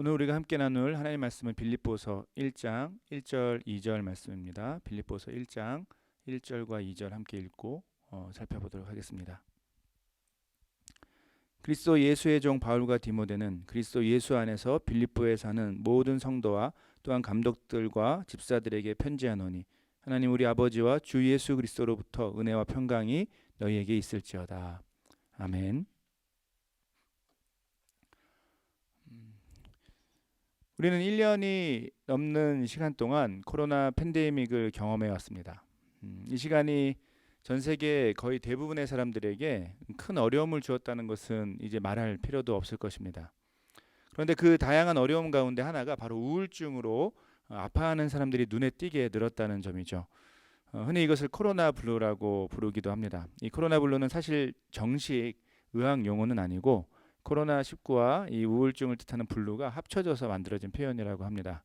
오늘 우리가 함께 나눌 하나님 말씀은 빌립보서 1장 1절 2절 말씀입니다. 빌립보서 1장 1절과 2절 함께 읽고 살펴보도록 하겠습니다. 그리스도 예수의 종 바울과 디모데는 그리스도 예수 안에서 빌립보에 사는 모든 성도와 또한 감독들과 집사들에게 편지하노니 하나님 우리 아버지와 주 예수 그리스도로부터 은혜와 평강이 너희에게 있을지어다. 아멘. 우리는 1년이 넘는 시간 동안 코로나 팬데믹을 경험해 왔습니다. 이 시간이 전 세계 거의 대부분의 사람들에게 큰 어려움을 주었다는 것은 이제 말할 필요도 없을 것입니다. 그런데 그 다양한 어려움 가운데 하나가 바로 우울증으로 아파하는 사람들이 눈에 띄게 늘었다는 점이죠. 흔히 이것을 코로나 블루라고 부르기도 합니다. 이 코로나 블루는 사실 정식 의학 용어는 아니고 코로나19와 이 우울증을 뜻하는 블루가 합쳐져서 만들어진 표현이라고 합니다.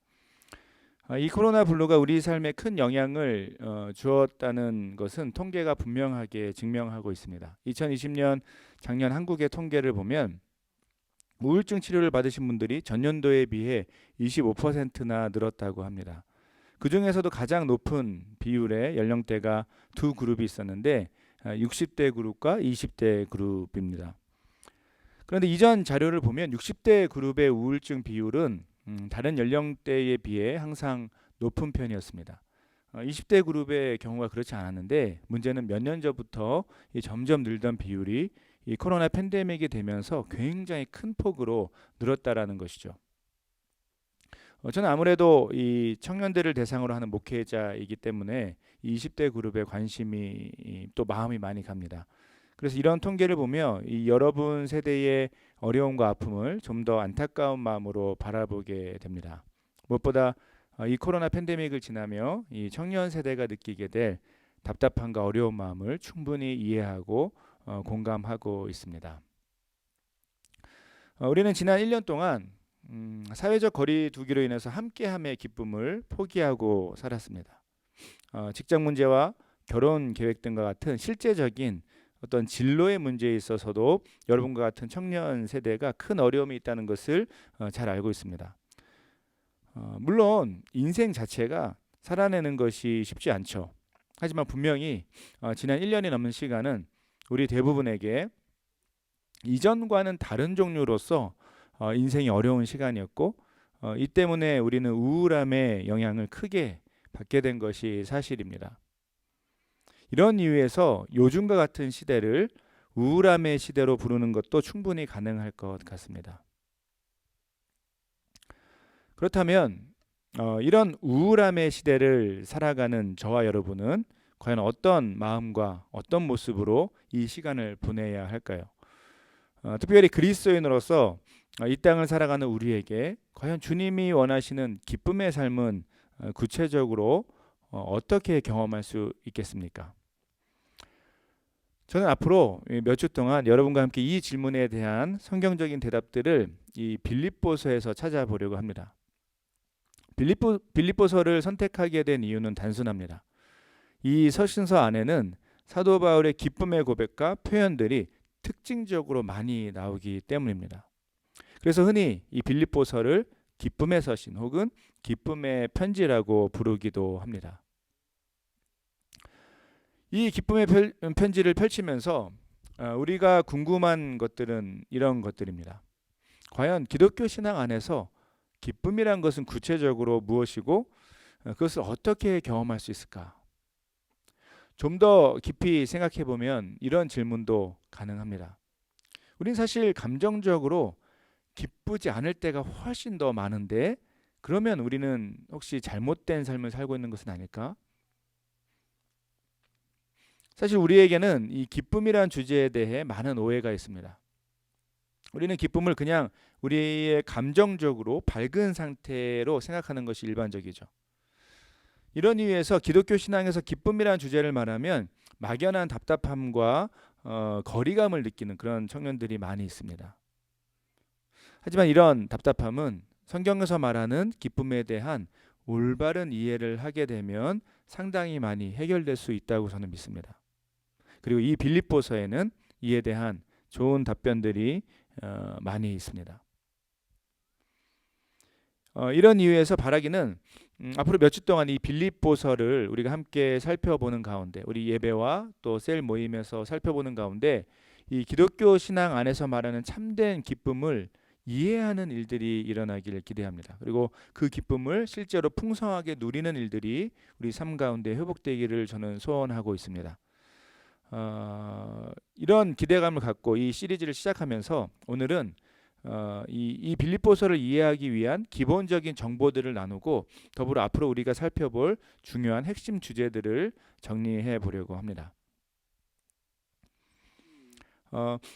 이 코로나 블루가 우리 삶에 큰 영향을 주었다는 것은 통계가 분명하게 증명하고 있습니다. 2020년 작년 한국의 통계를 보면 우울증 치료를 받으신 분들이 전년도에 비해 25%나 늘었다고 합니다. 그 중에서도 가장 높은 비율의 연령대가 두 그룹이 있었는데 60대 그룹과 20대 그룹입니다. 그런데 이전 자료를 보면 60대 그룹의 우울증 비율은 다른 연령대에 비해 항상 높은 편이었습니다. 20대 그룹의 경우가 그렇지 않았는데 문제는 몇 년 전부터 점점 늘던 비율이 이 코로나 팬데믹이 되면서 굉장히 큰 폭으로 늘었다라는 것이죠. 저는 아무래도 이 청년들을 대상으로 하는 목회자이기 때문에 20대 그룹에 관심이 또 마음이 많이 갑니다. 그래서 이런 통계를 보며 이 여러분 세대의 어려움과 아픔을 좀 더 안타까운 마음으로 바라보게 됩니다. 무엇보다 이 코로나 팬데믹을 지나며 이 청년 세대가 느끼게 될 답답함과 어려운 마음을 충분히 이해하고 공감하고 있습니다. 우리는 지난 1년 동안 사회적 거리 두기로 인해서 함께함의 기쁨을 포기하고 살았습니다. 직장 문제와 결혼 계획 등과 같은 실제적인 어떤 진로의 문제에 있어서도 여러분과 같은 청년 세대가 큰 어려움이 있다는 것을 잘 알고 있습니다. 물론 인생 자체가 살아내는 것이 쉽지 않죠. 하지만 분명히 지난 1년이 넘는 시간은 우리 대부분에게 이전과는 다른 종류로서 인생이 어려운 시간이었고 이 때문에 우리는 우울함의 영향을 크게 받게 된 것이 사실입니다. 이런 이유에서 요즘과 같은 시대를 우울함의 시대로 부르는 것도 충분히 가능할 것 같습니다. 그렇다면 이런 우울함의 시대를 살아가는 저와 여러분은 과연 어떤 마음과 어떤 모습으로 이 시간을 보내야 할까요? 특별히 그리스도인으로서 이 땅을 살아가는 우리에게 과연 주님이 원하시는 기쁨의 삶은 구체적으로 어떻게 경험할 수 있겠습니까? 저는 앞으로 몇 주 동안 여러분과 함께 이 질문에 대한 성경적인 대답들을 이 빌립보서에서 찾아보려고 합니다. 빌립보서를 선택하게 된 이유는 단순합니다. 이 서신서 안에는 사도 바울의 기쁨의 고백과 표현들이 특징적으로 많이 나오기 때문입니다. 그래서 흔히 이 빌립보서를 기쁨의 서신 혹은 기쁨의 편지라고 부르기도 합니다. 이 기쁨의 편지를 펼치면서 우리가 궁금한 것들은 이런 것들입니다. 과연 기독교 신앙 안에서 기쁨이란 것은 구체적으로 무엇이고 그것을 어떻게 경험할 수 있을까? 좀 더 깊이 생각해 보면 이런 질문도 가능합니다. 우린 사실 감정적으로 기쁘지 않을 때가 훨씬 더 많은데 그러면 우리는 혹시 잘못된 삶을 살고 있는 것은 아닐까? 사실 우리에게는 이 기쁨이란 주제에 대해 많은 오해가 있습니다. 우리는 기쁨을 그냥 우리의 감정적으로 밝은 상태로 생각하는 것이 일반적이죠. 이런 이유에서 기독교 신앙에서 기쁨이란 주제를 말하면 막연한 답답함과 거리감을 느끼는 그런 청년들이 많이 있습니다. 하지만 이런 답답함은 성경에서 말하는 기쁨에 대한 올바른 이해를 하게 되면 상당히 많이 해결될 수 있다고 저는 믿습니다. 그리고 이 빌립보서에는 이에 대한 좋은 답변들이 많이 있습니다. 이런 이유에서 바라기는 앞으로 몇 주 동안 이 빌립보서를 우리가 함께 살펴보는 가운데, 우리 예배와 또 셀 모임에서 살펴보는 가운데 이 기독교 신앙 안에서 말하는 참된 기쁨을 이해하는 일들이 일어나기를 기대합니다. 그리고 그 기쁨을 실제로 풍성하게 누리는 일들이 우리 삶 가운데 회복되기를 저는 소원하고 있습니다. 이런 기대감을 갖고 이 시리즈를 시작하면서 오늘은 이 빌립보서를 이해하기 위한 기본적인 정보들을 나누고 더불어 앞으로 우리가 살펴볼 중요한 핵심 주제들을 정리해 보려고 합니다.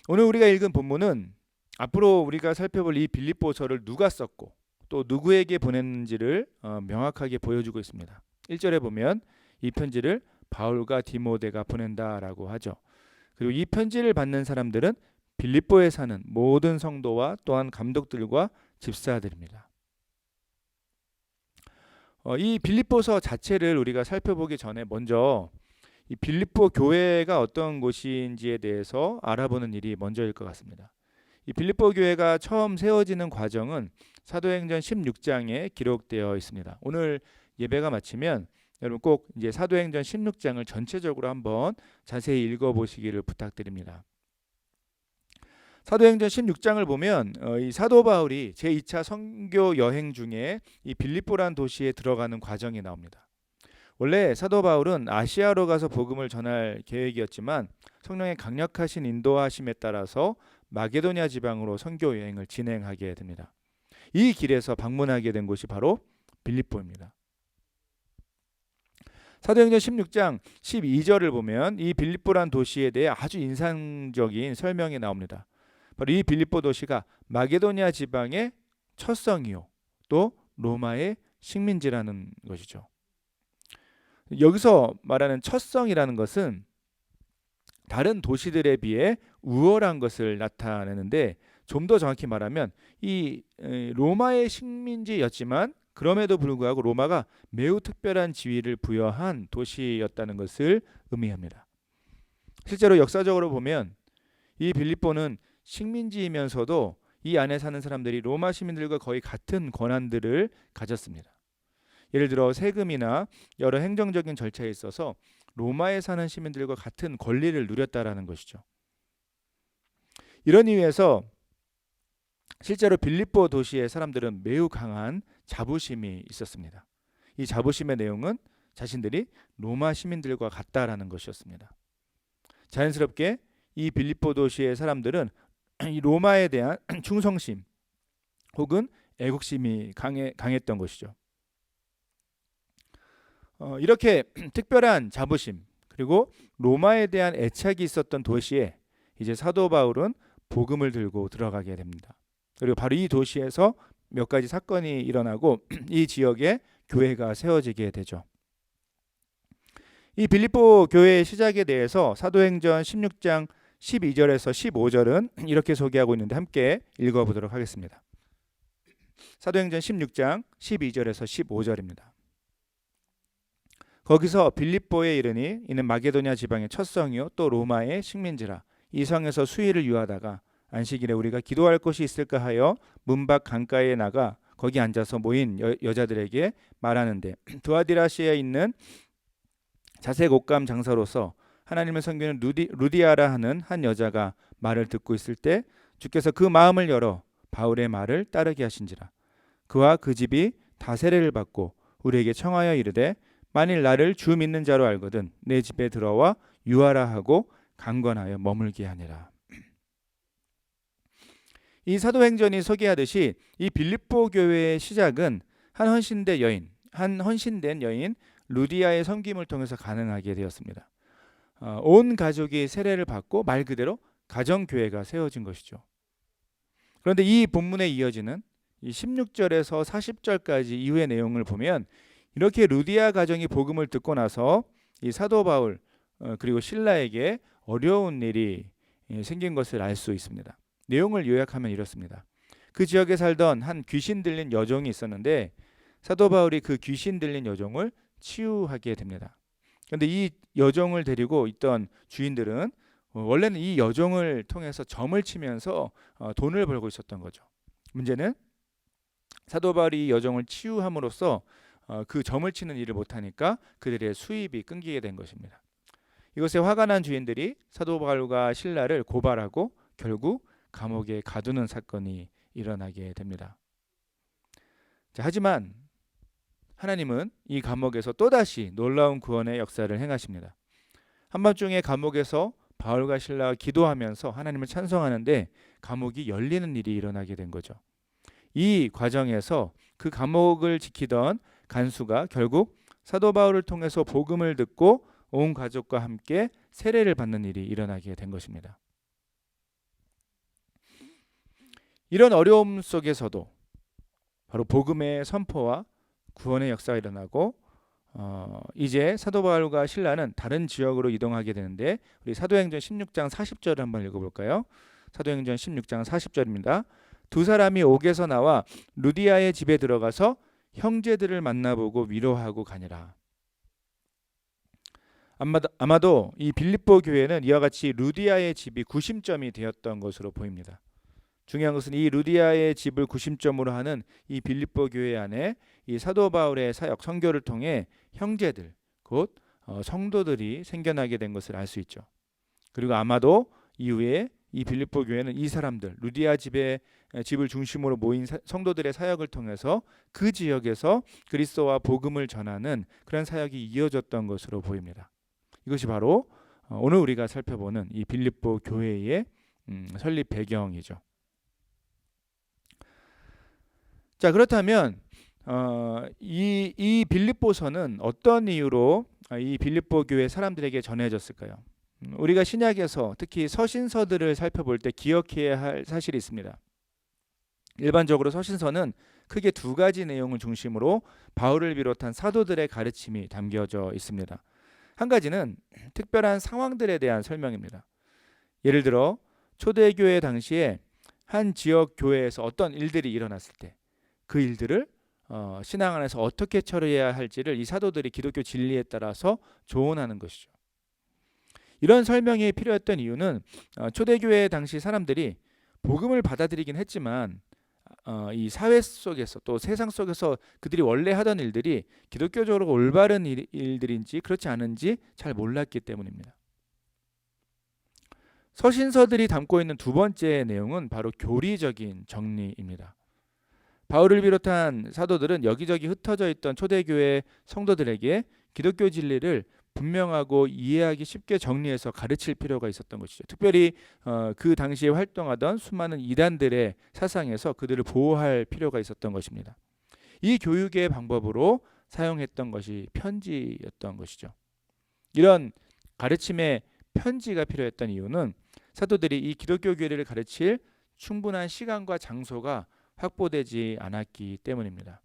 오늘 우리가 읽은 본문은 앞으로 우리가 살펴볼 이 빌립보서를 누가 썼고 또 누구에게 보냈는지를 명확하게 보여주고 있습니다. 1절에 보면 이 편지를 바울과 디모데가 보낸다라고 하죠. 그리고 이 편지를 받는 사람들은 빌립보에 사는 모든 성도와 또한 감독들과 집사들입니다. 이 빌립보서 자체를 우리가 살펴보기 전에 먼저 이 빌립보 교회가 어떤 곳인지에 대해서 알아보는 일이 먼저일 것 같습니다. 이 빌립보 교회가 처음 세워지는 과정은 사도행전 16장에 기록되어 있습니다. 오늘 예배가 마치면 여러분 꼭 이제 사도행전 16장을 전체적으로 한번 자세히 읽어보시기를 부탁드립니다. 사도행전 16장을 보면 이 사도 바울이 제2차 선교 여행 중에 이 빌립보란 도시에 들어가는 과정이 나옵니다. 원래 사도 바울은 아시아로 가서 복음을 전할 계획이었지만 성령의 강력하신 인도하심에 따라서 마게도냐 지방으로 선교 여행을 진행하게 됩니다. 이 길에서 방문하게 된 곳이 바로 빌립보입니다. 사도행전 16장 12절을 보면 이 빌립보란 도시에 대해 아주 인상적인 설명이 나옵니다. 바로 이 빌립보 도시가 마게도냐 지방의 첫 성이요 또 로마의 식민지라는 것이죠. 여기서 말하는 첫 성이라는 것은 다른 도시들에 비해 우월한 것을 나타내는데 좀 더 정확히 말하면 이 로마의 식민지였지만 그럼에도 불구하고 로마가 매우 특별한 지위를 부여한 도시였다는 것을 의미합니다. 실제로 역사적으로 보면 이 빌립보는 식민지이면서도 이 안에 사는 사람들이 로마 시민들과 거의 같은 권한들을 가졌습니다. 예를 들어 세금이나 여러 행정적인 절차에 있어서 로마에 사는 시민들과 같은 권리를 누렸다라는 것이죠. 이런 이유에서 실제로 빌립보 도시의 사람들은 매우 강한 자부심이 있었습니다. 이 자부심의 내용은 자신들이 로마 시민들과 같다라는 것이었습니다. 자연스럽게 이 빌립보 도시의 사람들은 이 로마에 대한 충성심 혹은 애국심이 강했던 것이죠. 이렇게 특별한 자부심 그리고 로마에 대한 애착이 있었던 도시에 이제 사도 바울은 복음을 들고 들어가게 됩니다. 그리고 바로 이 도시에서 몇 가지 사건이 일어나고 이 지역에 교회가 세워지게 되죠. 이 빌립보 교회의 시작에 대해서 사도행전 16장 12절에서 15절은 이렇게 소개하고 있는데 함께 읽어보도록 하겠습니다. 사도행전 16장 12절에서 15절입니다. 거기서 빌립보에 이르니 이는 마게도냐 지방의 첫 성이요 또 로마의 식민지라. 이 성에서 수일을 유하다가 안식일에 우리가 기도할 곳이 있을까 하여 문밖 강가에 나가 거기 앉아서 모인 여자들에게 말하는데 두아디라시아에 있는 자색 옷감 장사로서 하나님을 섬기는 루디아라 하는 한 여자가 말을 듣고 있을 때 주께서 그 마음을 열어 바울의 말을 따르게 하신지라. 그와 그 집이 다 세례를 받고 우리에게 청하여 이르되 만일 나를 주 믿는 자로 알거든 내 집에 들어와 유하라 하고 강권하여 머물게 하니라. 이 사도행전이 소개하듯이 이 빌립보 교회의 시작은 한 헌신된 여인 루디아의 섬김을 통해서 가능하게 되었습니다. 온 가족이 세례를 받고 말 그대로 가정교회가 세워진 것이죠. 그런데 이 본문에 이어지는 이 16절에서 40절까지 이후의 내용을 보면 이렇게 루디아 가정이 복음을 듣고 나서 이 사도 바울 그리고 실라에게 어려운 일이 생긴 것을 알 수 있습니다. 내용을 요약하면 이렇습니다. 그 지역에 살던 한 귀신 들린 여종이 있었는데 사도 바울이 그 귀신 들린 여종을 치유하게 됩니다. 그런데 이 여종을 데리고 있던 주인들은 원래는 이 여종을 통해서 점을 치면서 돈을 벌고 있었던 거죠. 문제는 사도 바울이 이 여정을 치유함으로써 그 점을 치는 일을 못하니까 그들의 수입이 끊기게 된 것입니다. 이것에 화가 난 주인들이 사도 바울과 실라를 고발하고 결국 감옥에 가두는 사건이 일어나게 됩니다. 자, 하지만 하나님은 이 감옥에서 또다시 놀라운 구원의 역사를 행하십니다. 한밤중에 감옥에서 바울과 실라가 기도하면서 하나님을 찬송하는데 감옥이 열리는 일이 일어나게 된 거죠. 이 과정에서 그 감옥을 지키던 간수가 결국 사도 바울을 통해서 복음을 듣고 온 가족과 함께 세례를 받는 일이 일어나게 된 것입니다. 이런 어려움 속에서도 바로 복음의 선포와 구원의 역사가 일어나고 이제 사도 바울과 실라는 다른 지역으로 이동하게 되는데 우리 사도행전 16장 40절을 한번 읽어볼까요? 사도행전 16장 40절입니다. 두 사람이 옥에서 나와 루디아의 집에 들어가서 형제들을 만나보고 위로하고 가니라. 아마도 이 빌립보 교회는 이와 같이 루디아의 집이 구심점이 되었던 것으로 보입니다. 중요한 것은 이 루디아의 집을 구심점으로 하는 이 빌립보 교회 안에 이 사도 바울의 사역 선교를 통해 형제들 곧 성도들이 생겨나게 된 것을 알 수 있죠. 그리고 아마도 이후에 이 빌립보 교회는 이 사람들 루디아 집을 중심으로 모인 성도들의 사역을 통해서 그 지역에서 그리스도와 복음을 전하는 그런 사역이 이어졌던 것으로 보입니다. 이것이 바로 오늘 우리가 살펴보는 이 빌립보 교회의 설립 배경이죠. 자, 그렇다면 이 빌립보서는 어떤 이유로 이 빌립보 교회 사람들에게 전해졌을까요? 우리가 신약에서 특히 서신서들을 살펴볼 때 기억해야 할 사실이 있습니다. 일반적으로 서신서는 크게 두 가지 내용을 중심으로 바울을 비롯한 사도들의 가르침이 담겨져 있습니다. 한 가지는 특별한 상황들에 대한 설명입니다. 예를 들어 초대교회 당시에 한 지역 교회에서 어떤 일들이 일어났을 때 그 일들을 신앙 안에서 어떻게 처리해야 할지를 이 사도들이 기독교 진리에 따라서 조언하는 것이죠. 이런 설명이 필요했던 이유는 초대교회 당시 사람들이 복음을 받아들이긴 했지만 이 사회 속에서 또 세상 속에서 그들이 원래 하던 일들이 기독교적으로 올바른 일들인지 그렇지 않은지 잘 몰랐기 때문입니다. 서신서들이 담고 있는 두 번째 내용은 바로 교리적인 정리입니다. 바울을 비롯한 사도들은 여기저기 흩어져 있던 초대교회 성도들에게 기독교 진리를 분명하고 이해하기 쉽게 정리해서 가르칠 필요가 있었던 것이죠. 특별히 그 당시에 활동하던 수많은 이단들의 사상에서 그들을 보호할 필요가 있었던 것입니다. 이 교육의 방법으로 사용했던 것이 편지였던 것이죠. 이런 가르침의 편지가 필요했던 이유는 사도들이 이 기독교 교리를 가르칠 충분한 시간과 장소가 확보되지 않았기 때문입니다.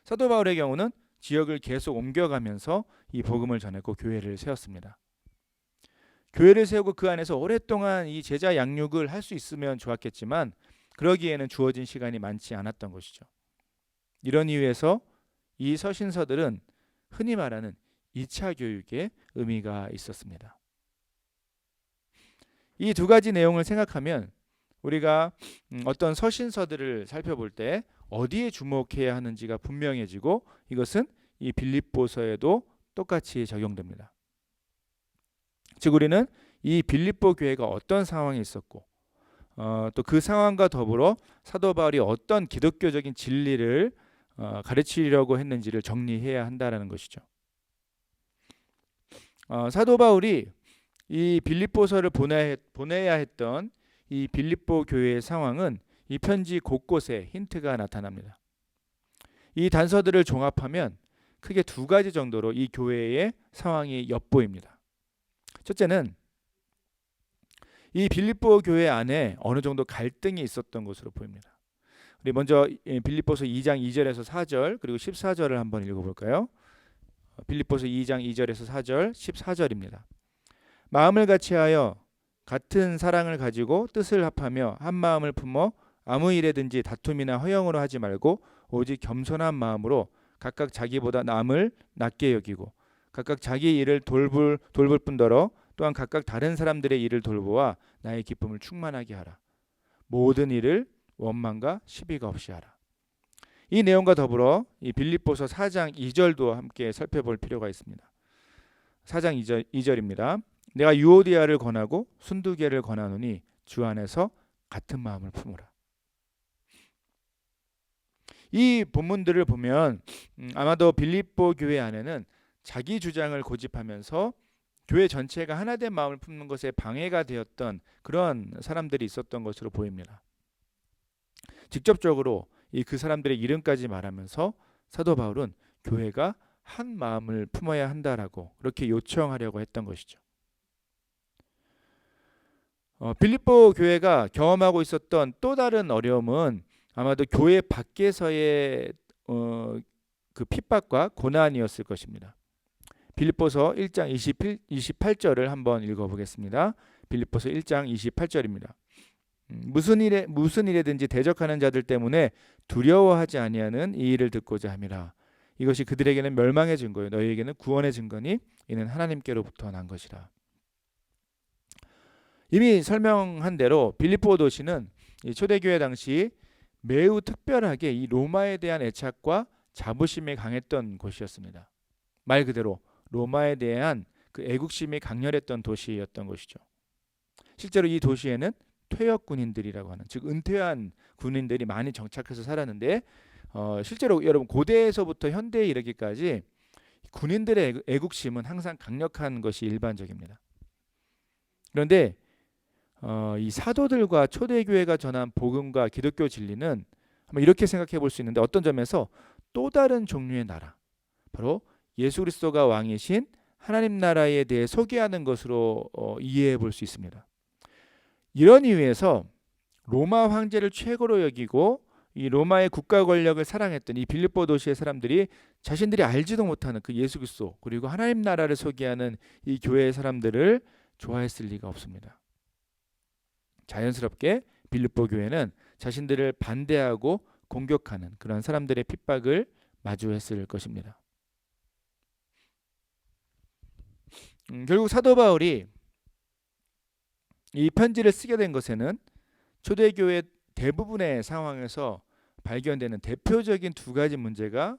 사도 바울의 경우는 지역을 계속 옮겨가면서 이 복음을 전했고 교회를 세웠습니다. 교회를 세우고 그 안에서 오랫동안 이 제자 양육을 할 수 있으면 좋았겠지만 그러기에는 주어진 시간이 많지 않았던 것이죠. 이런 이유에서 이 서신서들은 흔히 말하는 2차 교육의 의미가 있었습니다. 이 두 가지 내용을 생각하면 우리가 어떤 서신서들을 살펴볼 때 어디에 주목해야 하는지가 분명해지고 이것은 이 빌립보서에도 똑같이 적용됩니다. 즉 우리는 이 빌립보 교회가 어떤 상황에 있었고 또 그 상황과 더불어 사도 바울이 어떤 기독교적인 진리를 가르치려고 했는지를 정리해야 한다는 것이죠. 사도 바울이 이 빌립보서를 보내야 했던 이 빌립보 교회의 상황은 이 편지 곳곳에 힌트가 나타납니다. 이 단서들을 종합하면 크게 두 가지 정도로 이 교회의 상황이 엿보입니다. 첫째는 이 빌립보 교회 안에 어느 정도 갈등이 있었던 것으로 보입니다. 우리 먼저 빌립보서 2장 2절에서 4절 그리고 14절을 한번 읽어볼까요? 빌립보서 2장 2절에서 4절 14절입니다. 마음을 같이하여 같은 사랑을 가지고 뜻을 합하며 한 마음을 품어 아무 일에든지 다툼이나 허영으로 하지 말고 오직 겸손한 마음으로 각각 자기보다 남을 낮게 여기고 각각 자기 일을 돌볼 뿐더러 또한 각각 다른 사람들의 일을 돌보아 나의 기쁨을 충만하게 하라. 모든 일을 원망과 시비가 없이 하라. 이 내용과 더불어 이 빌립보서 4장 2절도 함께 살펴볼 필요가 있습니다. 4장 2절입니다. 내가 유오디아를 권하고 순두계를 권하노니 주 안에서 같은 마음을 품으라. 이 본문들을 보면 아마도 빌립보 교회 안에는 자기 주장을 고집하면서 교회 전체가 하나된 마음을 품는 것에 방해가 되었던 그런 사람들이 있었던 것으로 보입니다. 직접적으로 그 사람들의 이름까지 말하면서 사도 바울은 교회가 한 마음을 품어야 한다라고 그렇게 요청하려고 했던 것이죠. 빌립보 교회가 경험하고 있었던 또 다른 어려움은 아마도 교회 밖에서의 그 핍박과 고난이었을 것입니다. 빌립보서 1장 28절을 한번 읽어보겠습니다. 빌립보서 1장 28절입니다. 무슨 일에든지 대적하는 자들 때문에 두려워하지 아니하는 이 일을 듣고자 함이라. 이것이 그들에게는 멸망의 증거요 너희에게는 구원의 증거니 이는 하나님께로부터 난 것이라. 이미 설명한 대로 빌립보 도시는 초대교회 당시 매우 특별하게 이 로마에 대한 애착과 자부심이 강했던 곳이었습니다. 말 그대로 로마에 대한 그 애국심이 강렬했던 도시였던 것이죠. 실제로 이 도시에는 퇴역 군인들이라고 하는, 즉 은퇴한 군인들이 많이 정착해서 살았는데 실제로 여러분 고대에서부터 현대에 이르기까지 군인들의 애국심은 항상 강력한 것이 일반적입니다. 그런데 이 사도들과 초대교회가 전한 복음과 기독교 진리는 한번 이렇게 생각해 볼 수 있는데, 어떤 점에서 또 다른 종류의 나라, 바로 예수 그리스도가 왕이신 하나님 나라에 대해 소개하는 것으로 이해해 볼 수 있습니다. 이런 이유에서 로마 황제를 최고로 여기고 이 로마의 국가 권력을 사랑했던 이 빌립보 도시의 사람들이 자신들이 알지도 못하는 그 예수 그리스도 그리고 하나님 나라를 소개하는 이 교회의 사람들을 좋아했을 리가 없습니다. 자연스럽게 빌립보 교회는 자신들을 반대하고 공격하는 그런 사람들의 핍박을 마주했을 것입니다. 결국 사도 바울이 이 편지를 쓰게 된 것에는 초대교회 대부분의 상황에서 발견되는 대표적인 두 가지 문제가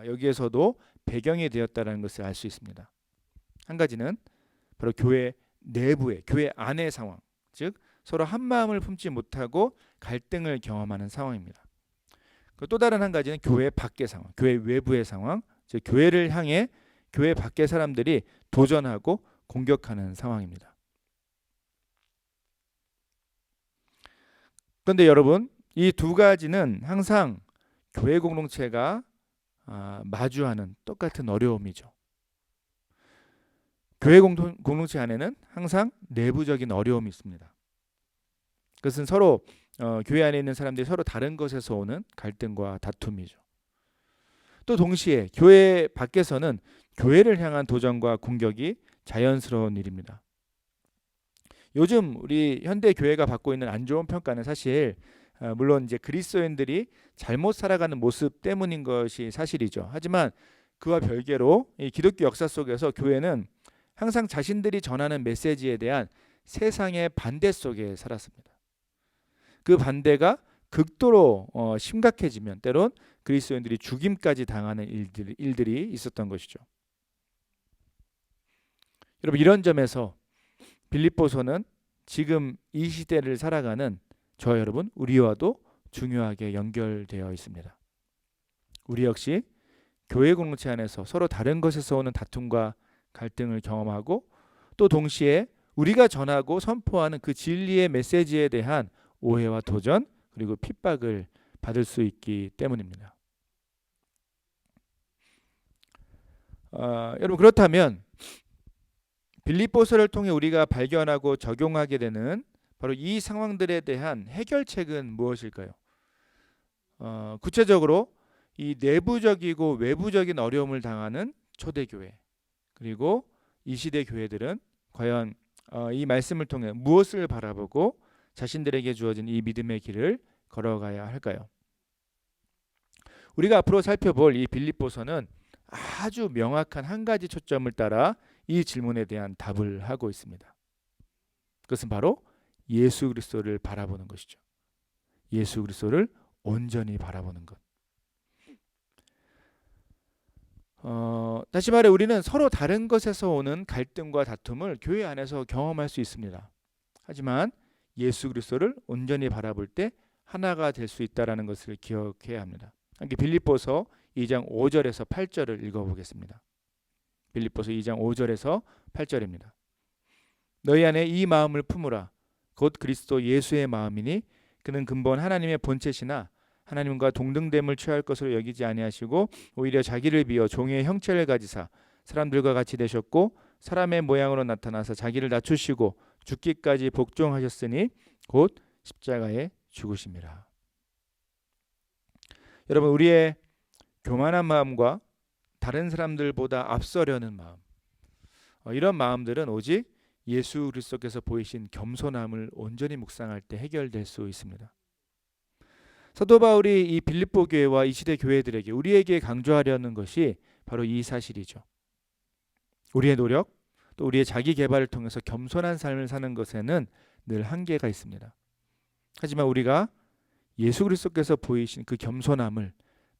여기에서도 배경이 되었다는 것을 알 수 있습니다. 한 가지는 바로 교회 내부의, 교회 안의 상황, 즉 서로 한 마음을 품지 못하고 갈등을 경험하는 상황입니다. 또 다른 한 가지는 교회 밖의 상황, 교회 외부의 상황, 즉 교회를 향해 교회 밖의 사람들이 도전하고 공격하는 상황입니다. 그런데 여러분, 이 두 가지는 항상 교회 공동체가 마주하는 똑같은 어려움이죠. 교회 공동체 안에는 항상 내부적인 어려움이 있습니다. 그것은 서로 교회 안에 있는 사람들이 서로 다른 것에서 오는 갈등과 다툼이죠. 또 동시에 교회 밖에서는 교회를 향한 도전과 공격이 자연스러운 일입니다. 요즘 우리 현대 교회가 받고 있는 안 좋은 평가는 사실 물론 이제 그리스도인들이 잘못 살아가는 모습 때문인 것이 사실이죠. 하지만 그와 별개로 이 기독교 역사 속에서 교회는 항상 자신들이 전하는 메시지에 대한 세상의 반대 속에 살았습니다. 그 반대가 극도로 심각해지면 때론 그리스도인들이 죽임까지 당하는 일들이 있었던 것이죠. 여러분, 이런 점에서 빌립보서는 지금 이 시대를 살아가는 저 여러분, 우리와도 중요하게 연결되어 있습니다. 우리 역시 교회 공동체 안에서 서로 다른 것에서 오는 다툼과 갈등을 경험하고 또 동시에 우리가 전하고 선포하는 그 진리의 메시지에 대한 오해와 도전 그리고 핍박을 받을 수 있기 때문입니다. 여러분, 그렇다면 빌립보서를 통해 우리가 발견하고 적용하게 되는 바로 이 상황들에 대한 해결책은 무엇일까요? 구체적으로 이 내부적이고 외부적인 어려움을 당하는 초대교회 그리고 이 시대 교회들은 과연 이 말씀을 통해 무엇을 바라보고 자신들에게 주어진 이 믿음의 길을 걸어가야 할까요? 우리가 앞으로 살펴볼 이 빌립보서는 아주 명확한 한 가지 초점을 따라 이 질문에 대한 답을 하고 있습니다. 그것은 바로 예수 그리스도를 바라보는 것이죠. 예수 그리스도를 온전히 바라보는 것. 다시 말해 우리는 서로 다른 것에서 오는 갈등과 다툼을 교회 안에서 경험할 수 있습니다. 하지만 예수 그리스도를 온전히 바라볼 때 하나가 될 수 있다라는 것을 기억해야 합니다. 함께 빌립보서 2장 5절에서 8절을 읽어보겠습니다. 빌립보서 2장 5절에서 8절입니다. 너희 안에 이 마음을 품으라. 곧 그리스도 예수의 마음이니 그는 근본 하나님의 본체시나 하나님과 동등됨을 취할 것으로 여기지 아니하시고 오히려 자기를 비어 종의 형체를 가지사 사람들과 같이 되셨고 사람의 모양으로 나타나서 자기를 낮추시고 죽기까지 복종하셨으니 곧 십자가에 죽으심이라. 여러분, 우리의 교만한 마음과 다른 사람들보다 앞서려는 마음, 이런 마음들은 오직 예수 그리스도께서 보이신 겸손함을 온전히 묵상할 때 해결될 수 있습니다. 사도 바울이 이 빌립보 교회와 이 시대 교회들에게 우리에게 강조하려는 것이 바로 이 사실이죠. 우리의 노력 또 우리의 자기 개발을 통해서 겸손한 삶을 사는 것에는 늘 한계가 있습니다. 하지만 우리가 예수 그리스도께서 보이신 그 겸손함을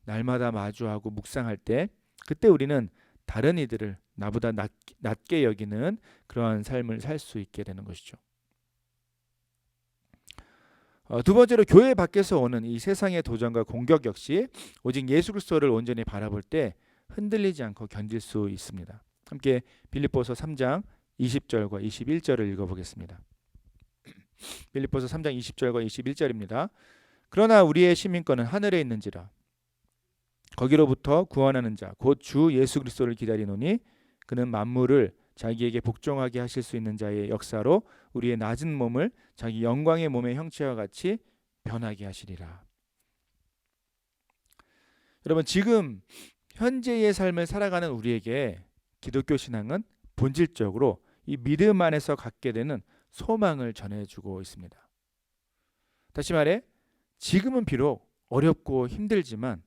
날마다 마주하고 묵상할 때 그때 우리는 다른 이들을 나보다 낮게 여기는 그러한 삶을 살 수 있게 되는 것이죠. 두 번째로 교회 밖에서 오는 이 세상의 도전과 공격 역시 오직 예수 그리스도를 온전히 바라볼 때 흔들리지 않고 견딜 수 있습니다. 함께 빌립보서 3장 20절과 21절을 읽어보겠습니다. 빌립보서 3장 20절과 21절입니다. 그러나 우리의 시민권은 하늘에 있는지라 거기로부터 구원하는 자 곧 주 예수 그리스도를 기다리노니 그는 만물을 자기에게 복종하게 하실 수 있는 자의 역사로 우리의 낮은 몸을 자기 영광의 몸의 형체와 같이 변하게 하시리라. 여러분, 지금 현재의 삶을 살아가는 우리에게 기독교 신앙은 본질적으로 이 믿음 안에서 갖게 되는 소망을 전해주고 있습니다. 다시 말해 지금은 비록 어렵고 힘들지만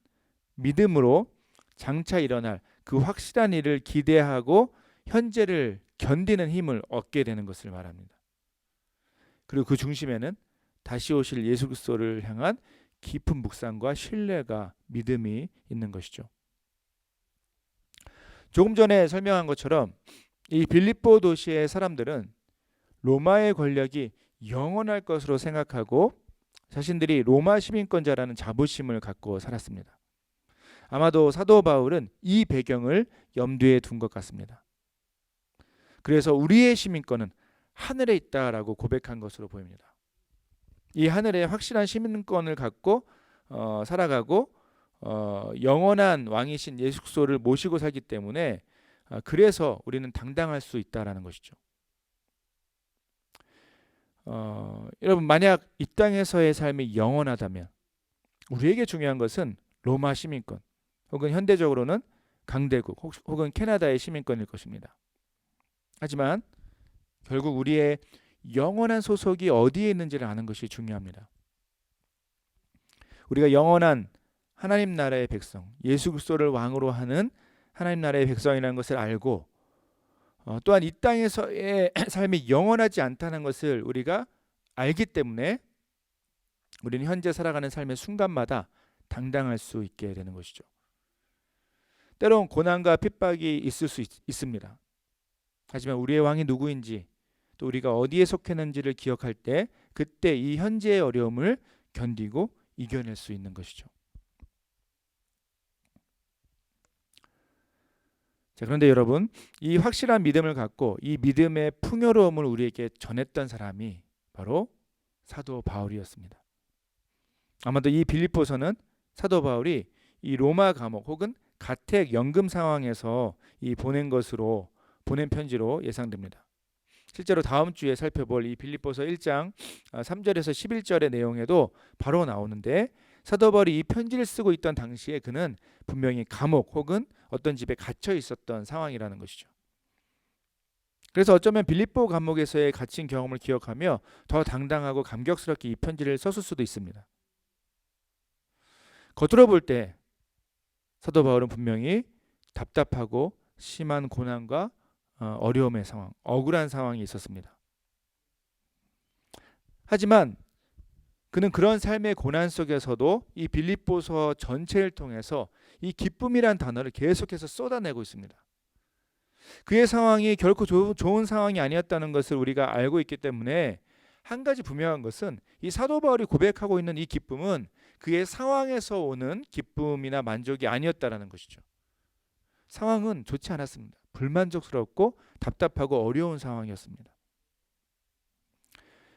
믿음으로 장차 일어날 그 확실한 일을 기대하고 현재를 견디는 힘을 얻게 되는 것을 말합니다. 그리고 그 중심에는 다시 오실 예수 그리스도를 향한 깊은 묵상과 신뢰가 믿음이 있는 것이죠. 조금 전에 설명한 것처럼 이 빌립보 도시의 사람들은 로마의 권력이 영원할 것으로 생각하고 자신들이 로마 시민권자라는 자부심을 갖고 살았습니다. 아마도 사도 바울은 이 배경을 염두에 둔 것 같습니다. 그래서 우리의 시민권은 하늘에 있다라고 고백한 것으로 보입니다. 이 하늘에 확실한 시민권을 갖고 살아가고 영원한 왕이신 예수 그리스도를 모시고 살기 때문에 그래서 우리는 당당할 수 있다라는 것이죠. 여러분, 만약 이 땅에서의 삶이 영원하다면 우리에게 중요한 것은 로마 시민권 혹은 현대적으로는 강대국 혹은 캐나다의 시민권일 것입니다. 하지만 결국 우리의 영원한 소속이 어디에 있는지를 아는 것이 중요합니다. 우리가 영원한 하나님 나라의 백성, 예수 그리스도를 왕으로 하는 하나님 나라의 백성이라는 것을 알고 또한 이 땅에서의 삶이 영원하지 않다는 것을 우리가 알기 때문에 우리는 현재 살아가는 삶의 순간마다 당당할 수 있게 되는 것이죠. 때론 고난과 핍박이 있을 수 있습니다. 하지만 우리의 왕이 누구인지 또 우리가 어디에 속했는지를 기억할 때 그때 이 현재의 어려움을 견디고 이겨낼 수 있는 것이죠. 자, 그런데 여러분, 이 확실한 믿음을 갖고 이 믿음의 풍요로움을 우리에게 전했던 사람이 바로 사도 바울이었습니다. 아마도 이 빌립보서는 사도 바울이 이 로마 감옥 혹은 가택 연금 상황에서 이 보낸 편지로 예상됩니다. 실제로 다음 주에 살펴볼 이 빌립보서 1장 3절에서 11절의 내용에도 바로 나오는데 사도 바울이 이 편지를 쓰고 있던 당시에 그는 분명히 감옥 혹은 어떤 집에 갇혀 있었던 상황이라는 것이죠. 그래서 어쩌면 빌립보 감옥에서의 갇힌 경험을 기억하며 더 당당하고 감격스럽게 이 편지를 썼을 수도 있습니다. 겉으로 볼 때 사도 바울은 분명히 답답하고 심한 고난과 어려움의 상황, 억울한 상황이 있었습니다. 하지만 그는 그런 삶의 고난 속에서도 이 빌립보서 전체를 통해서 이 기쁨이란 단어를 계속해서 쏟아내고 있습니다. 그의 상황이 결코 좋은 상황이 아니었다는 것을 우리가 알고 있기 때문에 한 가지 분명한 것은 이 사도 바울이 고백하고 있는 이 기쁨은 그의 상황에서 오는 기쁨이나 만족이 아니었다라는 것이죠. 상황은 좋지 않았습니다. 불만족스럽고 답답하고 어려운 상황이었습니다.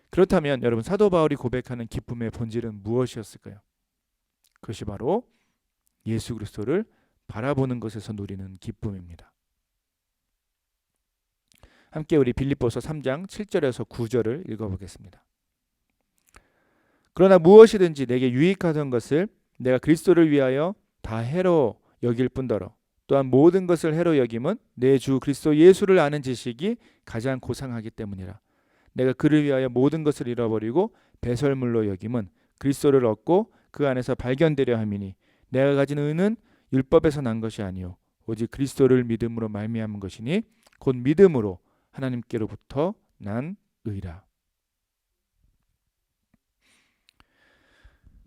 그렇다면 여러분, 사도 바울이 고백하는 기쁨의 본질은 무엇이었을까요? 그것이 바로 예수 그리스도를 바라보는 것에서 누리는 기쁨입니다. 함께 우리 빌립보서 3장 7절에서 9절을 읽어보겠습니다. 그러나 무엇이든지 내게 유익하던 것을 내가 그리스도를 위하여 다 해로 여길 뿐더러 또한 모든 것을 해로 여김은 내 주 그리스도 예수를 아는 지식이 가장 고상하기 때문이라. 내가 그를 위하여 모든 것을 잃어버리고 배설물로 여김은 그리스도를 얻고 그 안에서 발견되려 함이니 내가 가진 의는 율법에서 난 것이 아니요 오직 그리스도를 믿음으로 말미암은 것이니 곧 믿음으로 하나님께로부터 난 의라.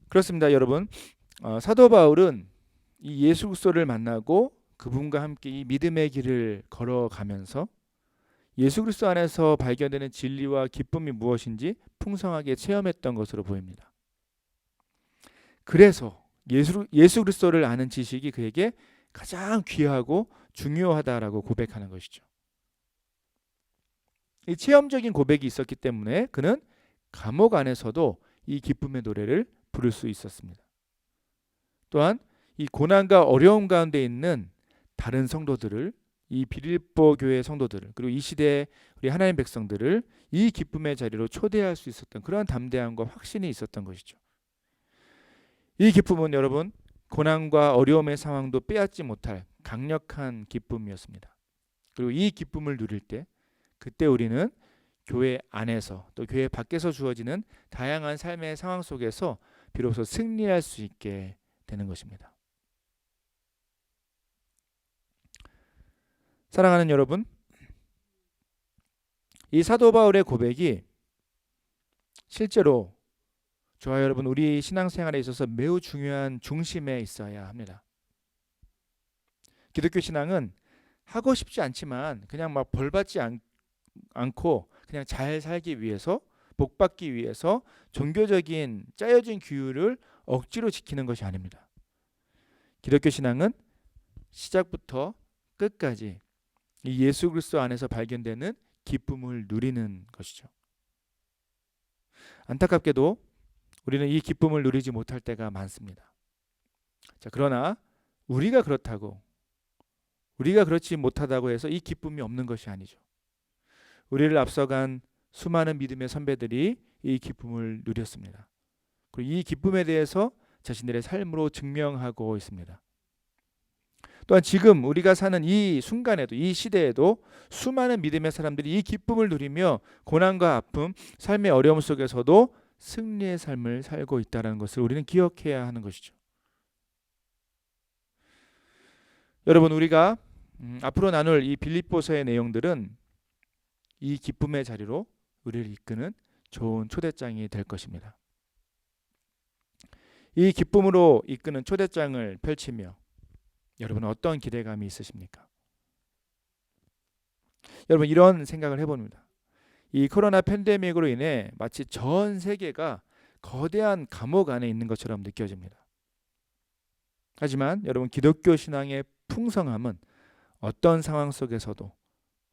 그렇습니다, 여러분. 사도 바울은 이 예수 그리스도를 만나고 그분과 함께 이 믿음의 길을 걸어가면서 예수 그리스도 안에서 발견되는 진리와 기쁨이 무엇인지 풍성하게 체험했던 것으로 보입니다. 그래서 예수 그리스도를 아는 지식이 그에게 가장 귀하고 중요하다라고 고백하는 것이죠. 이 체험적인 고백이 있었기 때문에 그는 감옥 안에서도 이 기쁨의 노래를 부를 수 있었습니다. 또한 이 고난과 어려움 가운데 있는 다른 성도들을, 이 빌립보 교회 성도들을, 그리고 이 시대의 우리 하나님 백성들을 이 기쁨의 자리로 초대할 수 있었던 그런 담대함과 확신이 있었던 것이죠. 이 기쁨은 여러분, 고난과 어려움의 상황도 빼앗지 못할 강력한 기쁨이었습니다. 그리고 이 기쁨을 누릴 때 그때 우리는 교회 안에서 또 교회 밖에서 주어지는 다양한 삶의 상황 속에서 비로소 승리할 수 있게 되는 것입니다. 사랑하는 여러분, 이 사도 바울의 고백이 실제로 저와 여러분 우리 신앙생활에 있어서 매우 중요한 중심에 있어야 합니다. 기독교 신앙은 하고 싶지 않지만 그냥 막 벌받지 않고 그냥 잘 살기 위해서, 복받기 위해서 종교적인 짜여진 규율을 억지로 지키는 것이 아닙니다. 기독교 신앙은 시작부터 끝까지 이 예수 그리스도 안에서 발견되는 기쁨을 누리는 것이죠. 안타깝게도 우리는 이 기쁨을 누리지 못할 때가 많습니다. 자, 그러나 우리가 그렇지 못하다고 해서 이 기쁨이 없는 것이 아니죠. 우리를 앞서간 수많은 믿음의 선배들이 이 기쁨을 누렸습니다. 그리고 이 기쁨에 대해서 자신들의 삶으로 증명하고 있습니다. 또한 지금 우리가 사는 이 순간에도, 이 시대에도 수많은 믿음의 사람들이 이 기쁨을 누리며 고난과 아픔, 삶의 어려움 속에서도 승리의 삶을 살고 있다는 것을 우리는 기억해야 하는 것이죠. 여러분, 우리가 앞으로 나눌 이 빌립보서의 내용들은 이 기쁨의 자리로 우리를 이끄는 좋은 초대장이 될 것입니다. 이 기쁨으로 이끄는 초대장을 펼치며 여러분은 어떤 기대감이 있으십니까? 여러분, 이런 생각을 해봅니다. 이 코로나 팬데믹으로 인해 마치 전 세계가 거대한 감옥 안에 있는 것처럼 느껴집니다. 하지만 여러분, 기독교 신앙의 풍성함은 어떤 상황 속에서도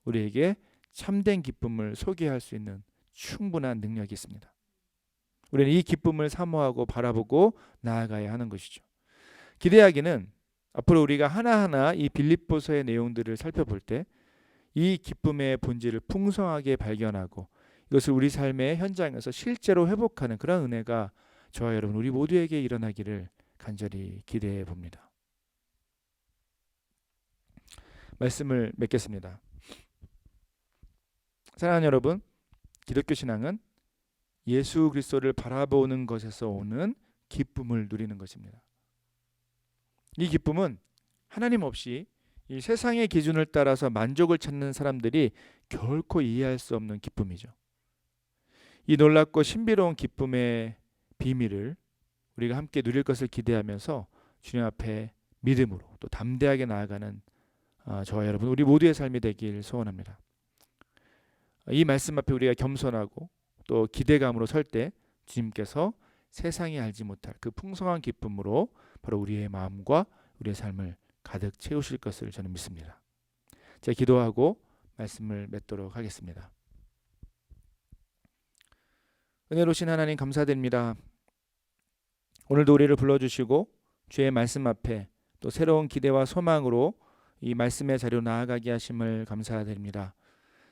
우리에게 참된 기쁨을 소개할 수 있는 충분한 능력이 있습니다. 우리는 이 기쁨을 사모하고 바라보고 나아가야 하는 것이죠. 기대하기는 앞으로 우리가 하나하나 이 빌립보서의 내용들을 살펴볼 때 이 기쁨의 본질을 풍성하게 발견하고 이것을 우리 삶의 현장에서 실제로 회복하는 그런 은혜가 저와 여러분 우리 모두에게 일어나기를 간절히 기대해 봅니다. 말씀을 맺겠습니다. 사랑하는 여러분, 기독교 신앙은 예수 그리스도를 바라보는 것에서 오는 기쁨을 누리는 것입니다. 이 기쁨은 하나님 없이 이 세상의 기준을 따라서 만족을 찾는 사람들이 결코 이해할 수 없는 기쁨이죠. 이 놀랍고 신비로운 기쁨의 비밀을 우리가 함께 누릴 것을 기대하면서 주님 앞에 믿음으로 또 담대하게 나아가는 저와 여러분 우리 모두의 삶이 되길 소원합니다. 이 말씀 앞에 우리가 겸손하고 또 기대감으로 설 때 주님께서 세상이 알지 못할 그 풍성한 기쁨으로 바로 우리의 마음과 우리의 삶을 가득 채우실 것을 저는 믿습니다. 제가 기도하고 말씀을 맺도록 하겠습니다. 은혜로우신 하나님 감사드립니다. 오늘도 우리를 불러주시고 주의 말씀 앞에 또 새로운 기대와 소망으로 이 말씀의 자리로 나아가게 하심을 감사드립니다.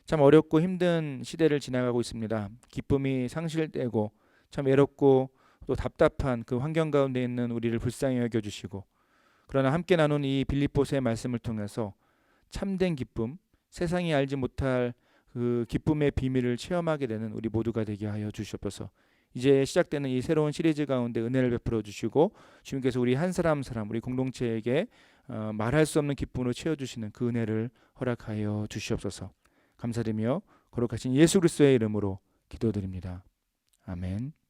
참 어렵고 힘든 시대를 지나가고 있습니다. 기쁨이 상실되고 참 외롭고 또 답답한 그 환경 가운데 있는 우리를 불쌍히 여겨주시고 그러나 함께 나눈 이 빌립보서의 말씀을 통해서 참된 기쁨, 세상이 알지 못할 그 기쁨의 비밀을 체험하게 되는 우리 모두가 되게 하여 주시옵소서. 이제 시작되는 이 새로운 시리즈 가운데 은혜를 베풀어 주시고 주님께서 우리 한 사람 한 사람 우리 공동체에게 말할 수 없는 기쁨으로 채워주시는 그 은혜를 허락하여 주시옵소서. 감사드리며 거룩하신 예수 그리스도의 이름으로 기도드립니다. 아멘.